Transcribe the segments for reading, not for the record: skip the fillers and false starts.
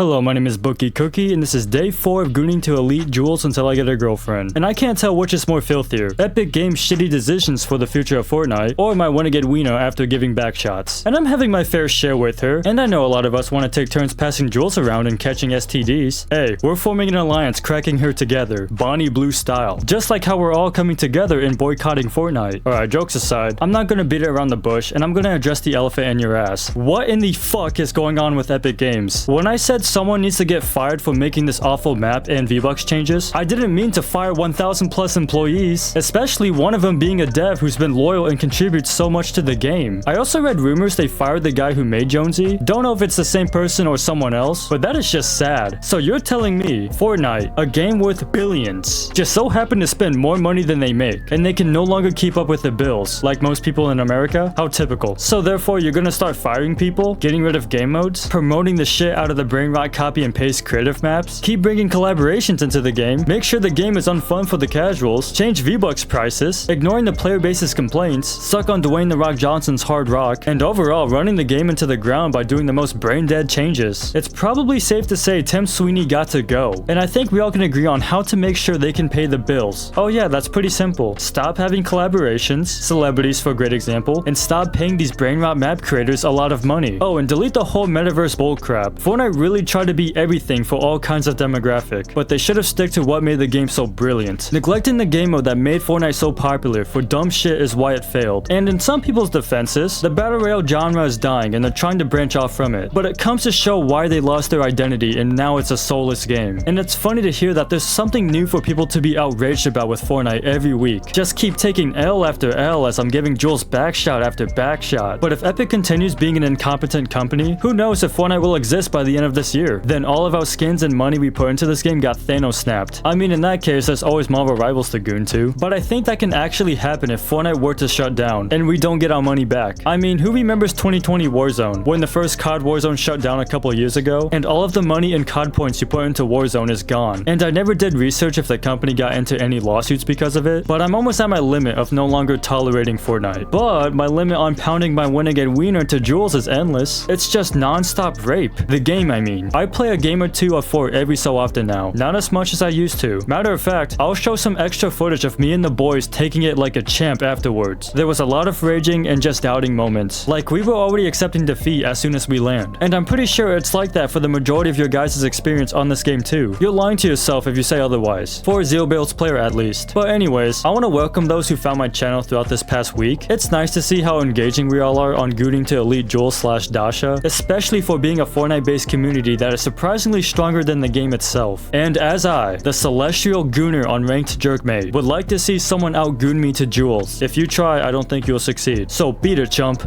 Hello, my name is Bookie Cookie, and this is day 4 of Gooning to elite Jules until I get a girlfriend. And I can't tell which is more filthier, Epic Games' shitty decisions for the future of Fortnite, or my wanna get wiener after giving back shots. And I'm having my fair share with her, and I know a lot of us want to take turns passing Jules around and catching STDs. Hey, we're forming an alliance cracking her together, Bonnie Blue style. Just like how we're all coming together in boycotting Fortnite. Alright, jokes aside, I'm not gonna beat it around the bush, and I'm gonna address the elephant in your ass. What in the fuck is going on with Epic Games? When I said someone needs to get fired for making this awful map and V-Bucks changes, I didn't mean to fire 1,000 plus employees, especially one of them being a dev who's been loyal and contributes so much to the game. I also read rumors they fired the guy who made Jonesy. Don't know if it's the same person or someone else, but that is just sad. So you're telling me Fortnite, a game worth billions, just so happened to spend more money than they make, and they can no longer keep up with the bills, like most people in America? How typical. So therefore you're gonna start firing people, getting rid of game modes, promoting the shit out of the brain rot copy and paste creative maps, keep bringing collaborations into the game, make sure the game is unfun for the casuals, change V-Bucks prices, ignoring the player base's complaints, suck on Dwayne The Rock Johnson's hard rock, and overall running the game into the ground by doing the most brain-dead changes. It's probably safe to say Tim Sweeney got to go, and I think we all can agree on how to make sure they can pay the bills. Oh yeah, that's pretty simple. Stop having collaborations, celebrities for a great example, and stop paying these brain rot map creators a lot of money. Oh, and delete the whole metaverse bullcrap. Fortnite really tried to be everything for all kinds of demographic, but they should have stuck to what made the game so brilliant. Neglecting the game mode that made Fortnite so popular for dumb shit is why it failed. And in some people's defenses, the battle royale genre is dying and they're trying to branch off from it, but it comes to show why they lost their identity and now it's a soulless game. And it's funny to hear that there's something new for people to be outraged about with Fortnite every week. Just keep taking L after L as I'm giving Jules backshot after backshot. But if Epic continues being an incompetent company, who knows if Fortnite will exist by the end of this year? Then all of our skins and money we put into this game got Thanos snapped. I mean, in that case, there's always Marvel Rivals to goon to. But I think that can actually happen if Fortnite were to shut down and we don't get our money back. I mean, who remembers 2020 Warzone, when the first COD Warzone shut down a couple years ago, and all of the money and COD points you put into Warzone is gone? And I never did research if the company got into any lawsuits because of it, but I'm almost at my limit of no longer tolerating Fortnite. But my limit on pounding my win again wiener to Jules is endless. It's just non-stop rape. The game, I mean. I play a game or 2 or 4 every so often now. Not as much as I used to. Matter of fact, I'll show some extra footage of me and the boys taking it like a champ afterwards. There was a lot of raging and just doubting moments. Like we were already accepting defeat as soon as we land. And I'm pretty sure it's like that for the majority of your guys' experience on this game too. You're lying to yourself if you say otherwise. For a Zero Builds player at least. But anyways, I want to welcome those who found my channel throughout this past week. It's nice to see how engaging we all are on Gooning to elite Jules / Dasha, especially for being a Fortnite-based community that is surprisingly stronger than the game itself. And as I, the celestial gooner on ranked jerkmate, would like to see someone outgoon me to Jules. If you try, I don't think you'll succeed. So beat it, chump.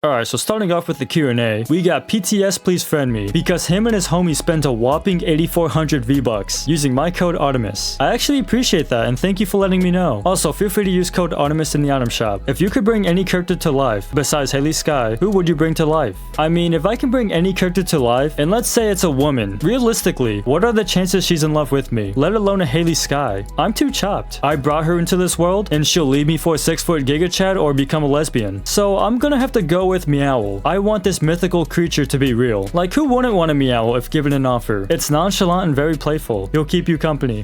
Alright, so starting off with the Q&A, we got PTS please friend me, because him and his homie spent a whopping 8,400 V-Bucks using my code Artemis. I actually appreciate that and thank you for letting me know. Also, feel free to use code Artemis in the item shop. If you could bring any character to life, besides Haley Sky, who would you bring to life? I mean, if I can bring any character to life, and let's say it's a woman, realistically, what are the chances she's in love with me, let alone a Haley Sky? I'm too chopped. I brought her into this world, and she'll leave me for a 6-foot Giga Chad or become a lesbian. So I'm gonna have to go with Meowl. I want this mythical creature to be real. Like, who wouldn't want a Meowl if given an offer? It's nonchalant and very playful. He'll keep you company.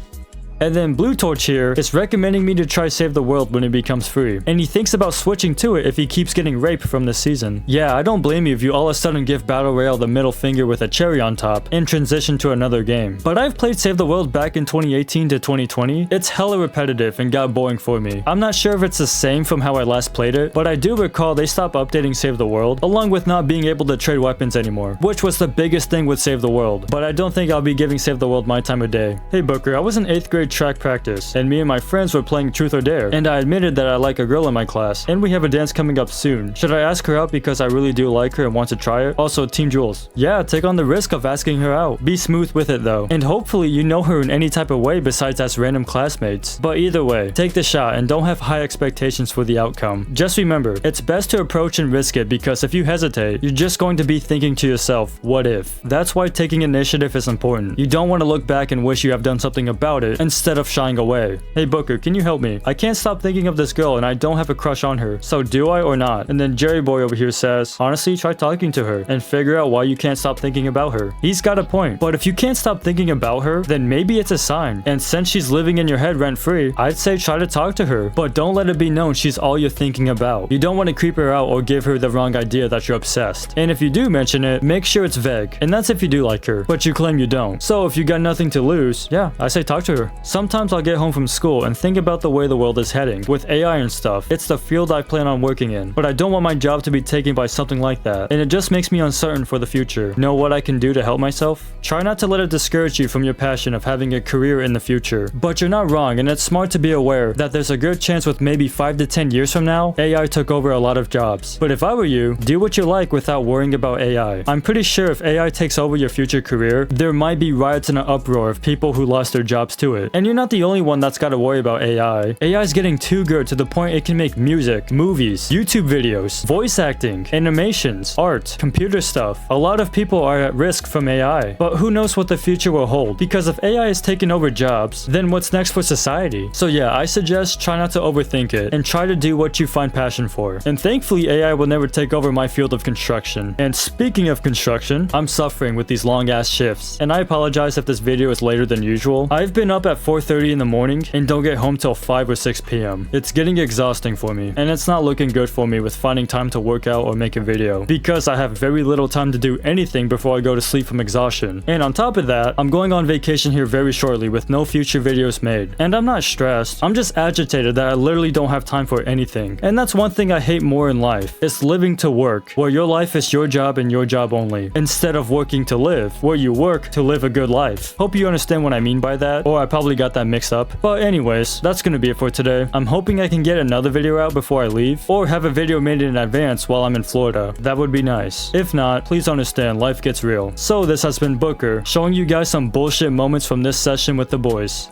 And then Blue Torch here is recommending me to try Save the World when it becomes free. And he thinks about switching to it if he keeps getting raped from this season. Yeah, I don't blame you if you all of a sudden give Battle Royale the middle finger with a cherry on top and transition to another game. But I've played Save the World back in 2018 to 2020. It's hella repetitive and got boring for me. I'm not sure if it's the same from how I last played it, but I do recall they stopped updating Save the World, along with not being able to trade weapons anymore, which was the biggest thing with Save the World. But I don't think I'll be giving Save the World my time of day. Hey Booker, I was in 8th grade track practice, and me and my friends were playing Truth or Dare, and I admitted that I like a girl in my class, and we have a dance coming up soon. Should I ask her out because I really do like her and want to try it? Also, Team Jules. Yeah, take on the risk of asking her out. Be smooth with it though, and hopefully you know her in any type of way besides as random classmates. But either way, take the shot and don't have high expectations for the outcome. Just remember, it's best to approach and risk it, because if you hesitate, you're just going to be thinking to yourself, what if? That's why taking initiative is important. You don't want to look back and wish you have done something about it. Instead, instead of shying away. Hey Booker, can you help me? I can't stop thinking of this girl and I don't have a crush on her. So do I or not? And then Jerry Boy over here says, honestly, try talking to her and figure out why you can't stop thinking about her. He's got a point. But if you can't stop thinking about her, then maybe it's a sign. And since she's living in your head rent-free, I'd say try to talk to her. But don't let it be known she's all you're thinking about. You don't want to creep her out or give her the wrong idea that you're obsessed. And if you do mention it, make sure it's vague. And that's if you do like her, but you claim you don't. So if you got nothing to lose, yeah, I say talk to her. Sometimes I'll get home from school and think about the way the world is heading. With AI and stuff, it's the field I plan on working in. But I don't want my job to be taken by something like that. And it just makes me uncertain for the future. Know what I can do to help myself? Try not to let it discourage you from your passion of having a career in the future. But you're not wrong, and it's smart to be aware that there's a good chance with maybe 5 to 10 years from now, AI took over a lot of jobs. But if I were you, do what you like without worrying about AI. I'm pretty sure if AI takes over your future career, there might be riots and an uproar of people who lost their jobs to it. And you're not the only one that's got to worry about AI. AI is getting too good to the point it can make music, movies, YouTube videos, voice acting, animations, art, computer stuff. A lot of people are at risk from AI. But who knows what the future will hold? Because if AI is taking over jobs, then what's next for society? So yeah, I suggest try not to overthink it and try to do what you find passion for. And thankfully, AI will never take over my field of construction. And speaking of construction, I'm suffering with these long ass shifts. And I apologize if this video is later than usual. I've been up at 4:30 in the morning and don't get home till 5 or 6 p.m. It's getting exhausting for me, and it's not looking good for me with finding time to work out or make a video, because I have very little time to do anything before I go to sleep from exhaustion. And on top of that, I'm going on vacation here very shortly with no future videos made. And I'm not stressed, I'm just agitated that I literally don't have time for anything. And that's one thing I hate more in life. It's living to work, where your life is your job and your job only, instead of working to live, where you work to live a good life. Hope you understand what I mean by that, or I probably got that mixed up. But anyways, that's gonna be it for today. I'm hoping I can get another video out before I leave, or have a video made in advance while I'm in Florida. That would be nice. If not, please understand, life gets real. So this has been Booker, showing you guys some bullshit moments from this session with the boys.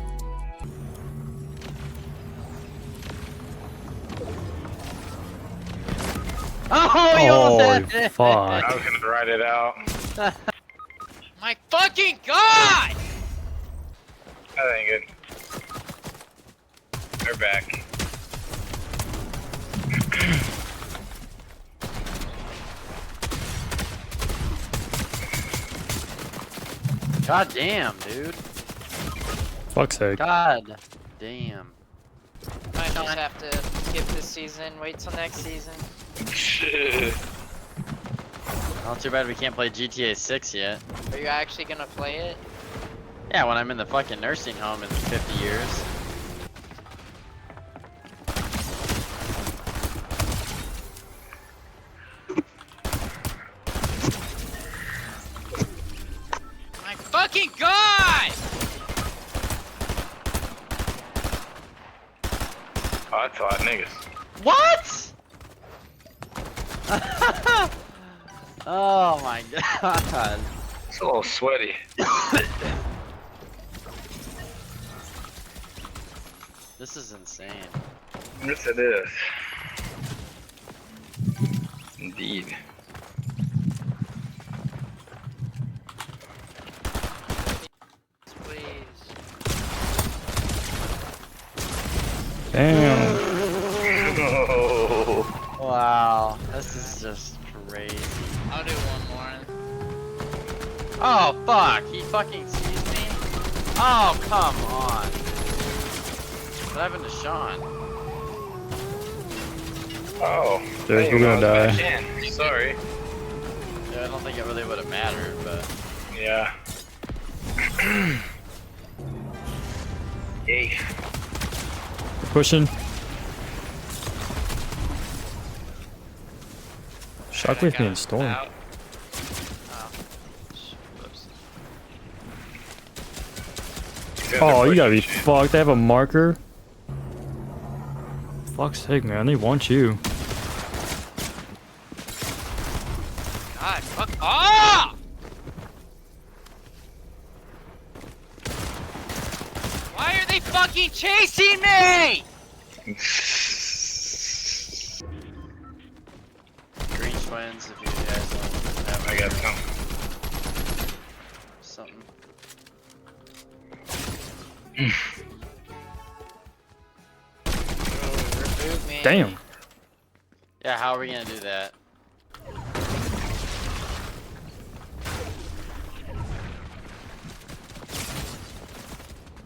Oh, you almost had it. Fuck. I was gonna write it out. My fucking god! That ain't good. They're back. God damn, dude. Fuck's sake. God damn. Might just have to skip this season, wait till next season. Not too bad we can't play GTA 6 yet. Are you actually gonna play it? Yeah, when I'm in the fucking nursing home in 50 years. My fucking god! Oh, that's a lot of niggas. What? Oh my god. It's a little sweaty. This is insane. Yes, it is. Indeed. Please. Damn. Oh. Wow, this is just crazy. I'll do one more. Oh fuck, he fucking sees me? Oh, come on. What happened to Sean? Oh. Dude, we're gonna die. die. Sorry. Yeah, I don't think it really would have mattered, but... Yeah. Yay. Pushing. Shockwave me and Storm. Out. Oh. Whoops. Oh, you gotta be fucked. They have a marker. Fuck's sake, man. They want you. God, fuck off! Why are they fucking chasing me? Green twins, if you guys don't have I got some. something. Damn. Yeah, how are we gonna do that?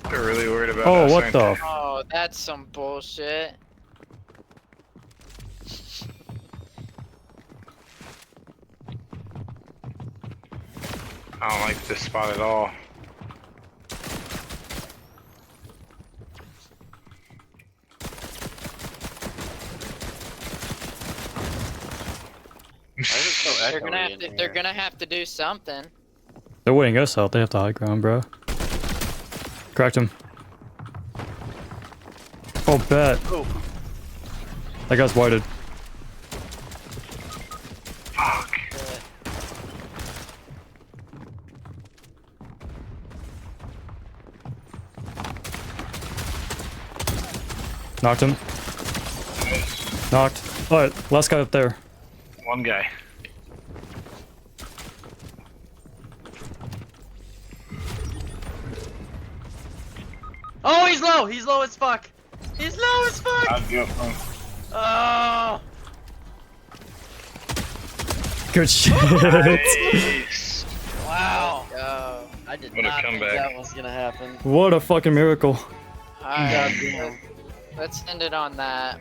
They're really worried about Oh, us, what aren't the? they? Oh, that's some bullshit. I don't like this spot at all. Why is it so They're gonna echoey have in to. here? They're gonna have to do something. They're waiting us out. They have the high ground, bro. Cracked him. Oh, bet. Oh, That guy's whited. Fuck. But Knocked him. Knocked. Alright, last guy up there. One guy. oh, he's low. He's low as fuck. He's low as fuck. I'd go. Oh. Good shit. Nice. Wow. go. I did What a not think comeback. that was gonna happen. What a fucking miracle. Alright, Goddamn. let's end it on that.